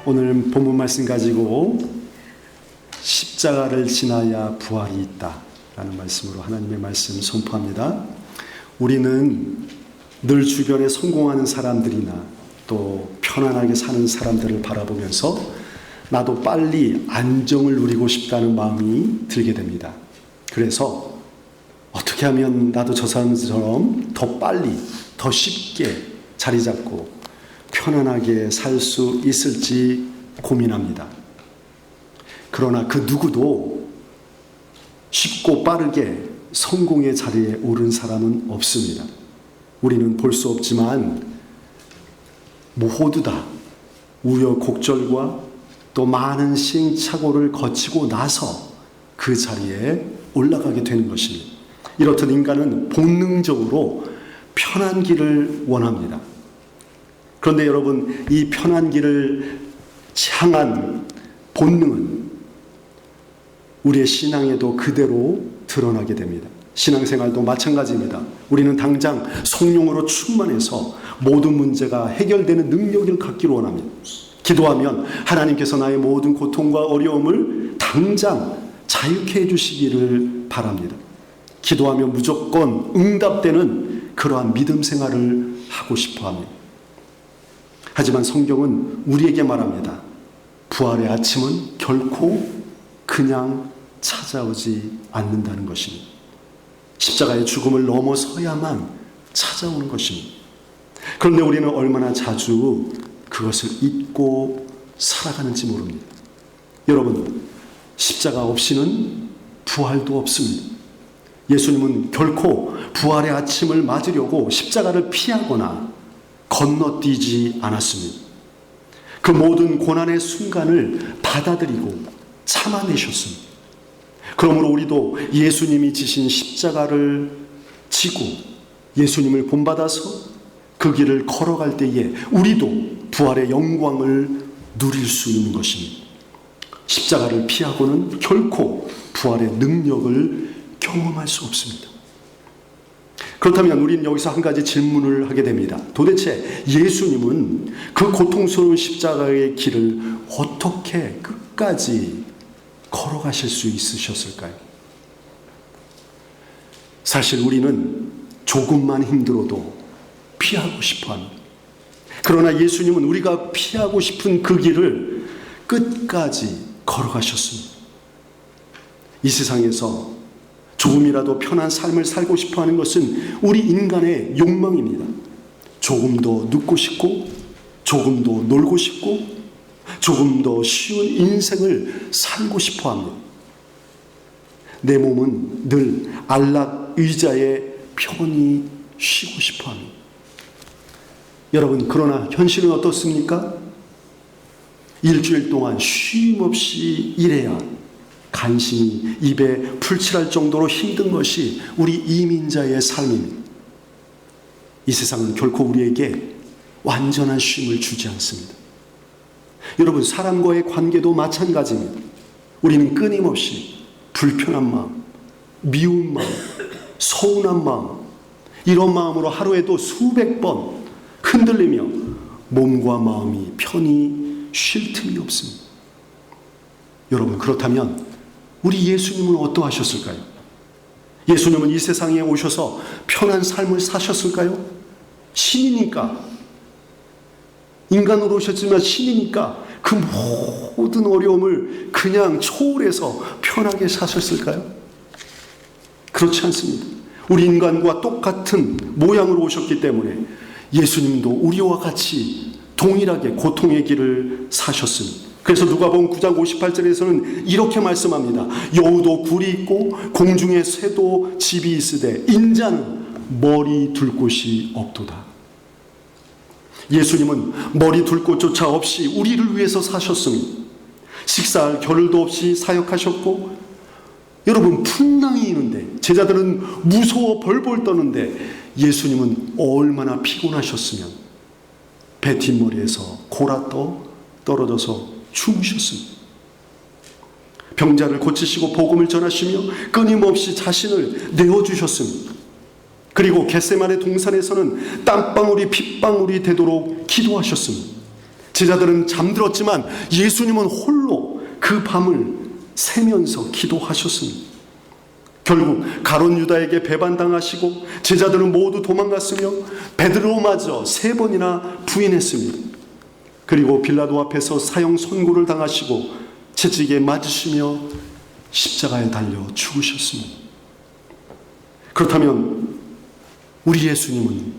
오늘 본문 말씀 가지고 십자가를 지나야 부활이 있다 라는 말씀으로 하나님의 말씀 선포합니다. 우리는 늘 주변에 성공하는 사람들이나 또 편안하게 사는 사람들을 바라보면서 나도 빨리 안정을 누리고 싶다는 마음이 들게 됩니다. 그래서 어떻게 하면 나도 저 사람처럼 더 빨리, 더 쉽게 자리 잡고 편안하게 살 수 있을지 고민합니다. 그러나 그 누구도 쉽고 빠르게 성공의 자리에 오른 사람은 없습니다. 우리는 볼 수 없지만 모두 다 우여곡절과 또 많은 시행착오를 거치고 나서 그 자리에 올라가게 되는 것입니다. 이렇듯 인간은 본능적으로 편한 길을 원합니다. 그런데 여러분, 이 편한 길을 향한 본능은 우리의 신앙에도 그대로 드러나게 됩니다. 신앙생활도 마찬가지입니다. 우리는 당장 성령으로 충만해서 모든 문제가 해결되는 능력을 갖기를 원합니다. 기도하면 하나님께서 나의 모든 고통과 어려움을 당장 자유케 해주시기를 바랍니다. 기도하면 무조건 응답되는 그러한 믿음 생활을 하고 싶어 합니다. 하지만 성경은 우리에게 말합니다. 부활의 아침은 결코 그냥 찾아오지 않는다는 것입니다. 십자가의 죽음을 넘어서야만 찾아오는 것입니다. 그런데 우리는 얼마나 자주 그것을 잊고 살아가는지 모릅니다. 여러분, 십자가 없이는 부활도 없습니다. 예수님은 결코 부활의 아침을 맞으려고 십자가를 피하거나 건너뛰지 않았습니다. 그 모든 고난의 순간을 받아들이고 참아내셨습니다. 그러므로 우리도 예수님이 지신 십자가를 지고 예수님을 본받아서 그 길을 걸어갈 때에 우리도 부활의 영광을 누릴 수 있는 것입니다. 십자가를 피하고는 결코 부활의 능력을 경험할 수 없습니다. 그렇다면 우리는 여기서 한 가지 질문을 하게 됩니다. 도대체 예수님은 그 고통스러운 십자가의 길을 어떻게 끝까지 걸어가실 수 있으셨을까요? 사실 우리는 조금만 힘들어도 피하고 싶어 합니다. 그러나 예수님은 우리가 피하고 싶은 그 길을 끝까지 걸어가셨습니다. 이 세상에서 조금이라도 편한 삶을 살고 싶어 하는 것은 우리 인간의 욕망입니다. 조금 더 눕고 싶고, 조금 더 놀고 싶고, 조금 더 쉬운 인생을 살고 싶어 합니다. 내 몸은 늘 안락 의자에 편히 쉬고 싶어 합니다. 여러분, 그러나 현실은 어떻습니까? 일주일 동안 쉼 없이 일해야 간신히 입에 풀칠할 정도로 힘든 것이 우리 이민자의 삶입니다. 이 세상은 결코 우리에게 완전한 쉼을 주지 않습니다. 여러분, 사람과의 관계도 마찬가지입니다. 우리는 끊임없이 불편한 마음, 미운 마음, 서운한 마음, 이런 마음으로 하루에도 수백 번 흔들리며 몸과 마음이 편히 쉴 틈이 없습니다. 여러분, 그렇다면 우리 예수님은 어떠하셨을까요? 예수님은 이 세상에 오셔서 편한 삶을 사셨을까요? 신이니까, 인간으로 오셨지만 신이니까 그 모든 어려움을 그냥 초월해서 편하게 사셨을까요? 그렇지 않습니다. 우리 인간과 똑같은 모양으로 오셨기 때문에 예수님도 우리와 같이 동일하게 고통의 길을 사셨습니다. 그래서 누가복음 9장 58절에서는 이렇게 말씀합니다. 여우도 굴이 있고 공중의 새도 집이 있으되 인자는 머리 둘 곳이 없도다. 예수님은 머리 둘 곳조차 없이 우리를 위해서 사셨습니다. 식사할 겨를도 없이 사역하셨고, 여러분, 풍랑이 있는데 제자들은 무서워 벌벌 떠는데 예수님은 얼마나 피곤하셨으면 배 뒷머리에서 골아떠 떨어져서 죽으셨습니다. 병자를 고치시고 복음을 전하시며 끊임없이 자신을 내어주셨습니다. 그리고 겟세마네 동산에서는 땀방울이 핏방울이 되도록 기도하셨습니다. 제자들은 잠들었지만 예수님은 홀로 그 밤을 새면서 기도하셨습니다. 결국 가룟 유다에게 배반당하시고 제자들은 모두 도망갔으며 베드로마저 3번이나 부인했습니다. 그리고 빌라도 앞에서 사형 선고를 당하시고 채찍에 맞으시며 십자가에 달려 죽으셨습니다. 그렇다면 우리 예수님은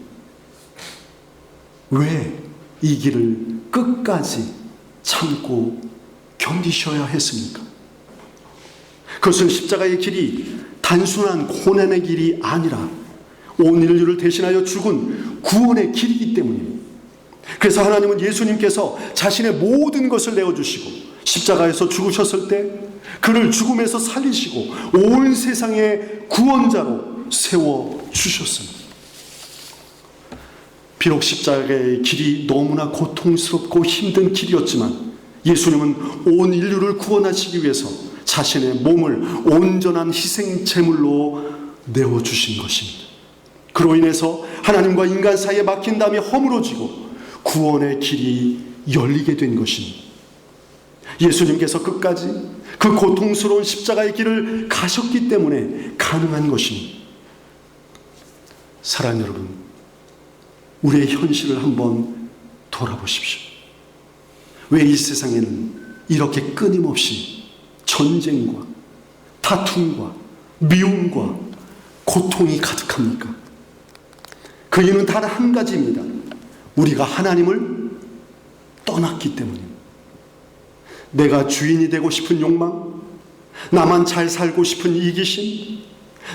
왜 이 길을 끝까지 참고 견디셔야 했습니까? 그것은 십자가의 길이 단순한 고난의 길이 아니라 온 인류를 대신하여 죽은 구원의 길이기 때문입니다. 그래서 하나님은 예수님께서 자신의 모든 것을 내어주시고 십자가에서 죽으셨을 때 그를 죽음에서 살리시고 온 세상의 구원자로 세워주셨습니다. 비록 십자가의 길이 너무나 고통스럽고 힘든 길이었지만 예수님은 온 인류를 구원하시기 위해서 자신의 몸을 온전한 희생 제물로 내어주신 것입니다. 그로 인해서 하나님과 인간 사이에 막힌 담이 허물어지고 구원의 길이 열리게 된 것입니다. 예수님께서 끝까지 그 고통스러운 십자가의 길을 가셨기 때문에 가능한 것입니다. 사랑하는 여러분, 우리의 현실을 한번 돌아보십시오. 왜 이 세상에는 이렇게 끊임없이 전쟁과 다툼과 미움과 고통이 가득합니까? 그 이유는 단 한 가지입니다. 우리가 하나님을 떠났기 때문입니다. 내가 주인이 되고 싶은 욕망, 나만 잘 살고 싶은 이기심,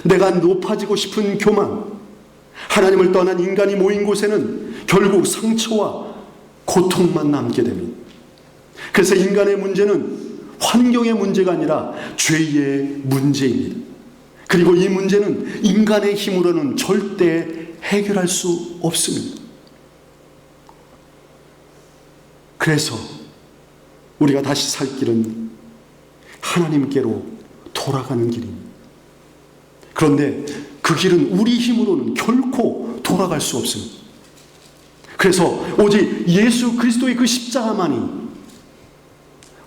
내가 높아지고 싶은 교만, 하나님을 떠난 인간이 모인 곳에는 결국 상처와 고통만 남게 됩니다. 그래서 인간의 문제는 환경의 문제가 아니라 죄의 문제입니다. 그리고 이 문제는 인간의 힘으로는 절대 해결할 수 없습니다. 그래서 우리가 다시 살 길은 하나님께로 돌아가는 길입니다. 그런데 그 길은 우리 힘으로는 결코 돌아갈 수 없습니다. 그래서 오직 예수 그리스도의 그 십자가만이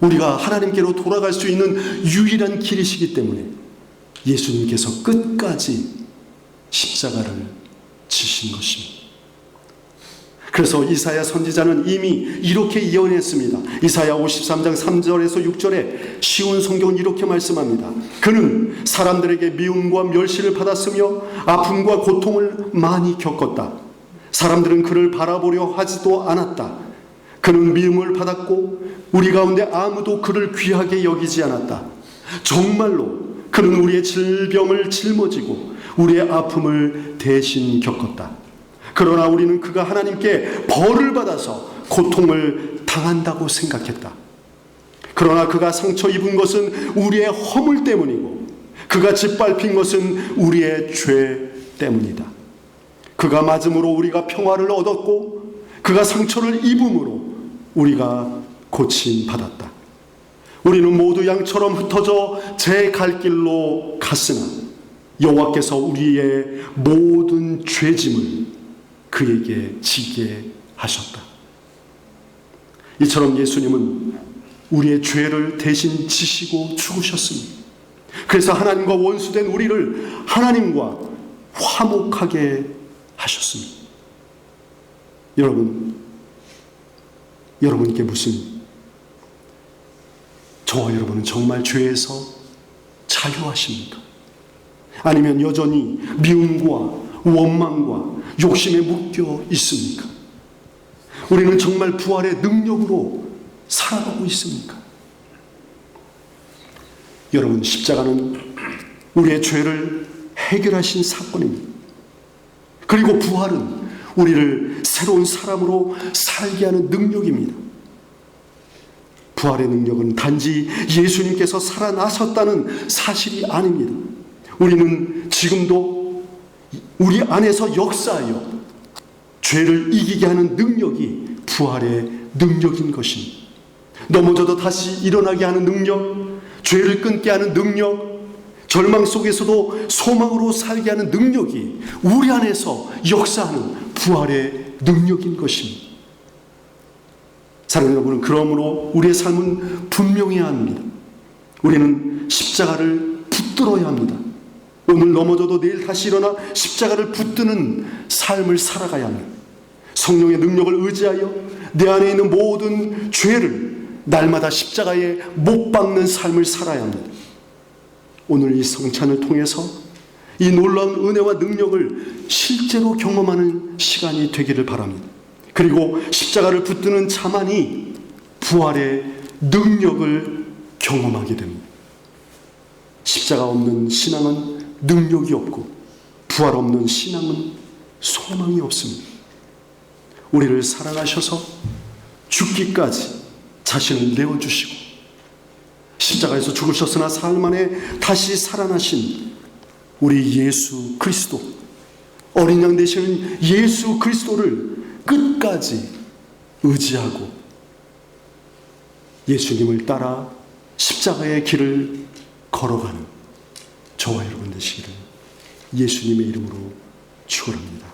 우리가 하나님께로 돌아갈 수 있는 유일한 길이시기 때문에 예수님께서 끝까지 십자가를 지신 것입니다. 그래서 이사야 선지자는 이미 이렇게 예언했습니다. 이사야 53장 3절에서 6절에 쉬운 성경은 이렇게 말씀합니다. 그는 사람들에게 미움과 멸시를 받았으며 아픔과 고통을 많이 겪었다. 사람들은 그를 바라보려 하지도 않았다. 그는 미움을 받았고 우리 가운데 아무도 그를 귀하게 여기지 않았다. 정말로 그는 우리의 질병을 짊어지고 우리의 아픔을 대신 겪었다. 그러나 우리는 그가 하나님께 벌을 받아서 고통을 당한다고 생각했다. 그러나 그가 상처 입은 것은 우리의 허물 때문이고 그가 짓밟힌 것은 우리의 죄 때문이다. 그가 맞음으로 우리가 평화를 얻었고 그가 상처를 입음으로 우리가 고침받았다. 우리는 모두 양처럼 흩어져 제 갈 길로 갔으나 여호와께서 우리의 모든 죄짐을 그에게 지게 하셨다. 이처럼 예수님은 우리의 죄를 대신 지시고 죽으셨습니다. 그래서 하나님과 원수된 우리를 하나님과 화목하게 하셨습니다. 여러분께 무슨 저와 여러분은 정말 죄에서 자유하십니까? 아니면 여전히 미움과 원망과 욕심에 묶여 있습니까? 우리는 정말 부활의 능력으로 살아가고 있습니까? 여러분, 십자가는 우리의 죄를 해결하신 사건입니다. 그리고 부활은 우리를 새로운 사람으로 살게 하는 능력입니다. 부활의 능력은 단지 예수님께서 살아나셨다는 사실이 아닙니다. 우리는 지금도 우리 안에서 역사하여 죄를 이기게 하는 능력이 부활의 능력인 것입니다. 넘어져도 다시 일어나게 하는 능력, 죄를 끊게 하는 능력, 절망 속에서도 소망으로 살게 하는 능력이 우리 안에서 역사하는 부활의 능력인 것입니다. 사랑하는 여러분, 그러므로 우리의 삶은 분명해야 합니다. 우리는 십자가를 붙들어야 합니다. 오늘 넘어져도 내일 다시 일어나 십자가를 붙드는 삶을 살아가야 합니다. 성령의 능력을 의지하여 내 안에 있는 모든 죄를 날마다 십자가에 못 박는 삶을 살아야 합니다. 오늘 이 성찬을 통해서 이 놀라운 은혜와 능력을 실제로 경험하는 시간이 되기를 바랍니다. 그리고 십자가를 붙드는 자만이 부활의 능력을 경험하게 됩니다. 십자가 없는 신앙은 능력이 없고 부활 없는 신앙은 소망이 없습니다. 우리를 사랑하셔서 죽기까지 자신을 내어주시고 십자가에서 죽으셨으나 사흘 만에 다시 살아나신 우리 예수 그리스도, 어린 양 되시는 예수 그리스도를 끝까지 의지하고 예수님을 따라 십자가의 길을 걸어가는 저와 여러분 되시기를 예수님의 이름으로 축원합니다.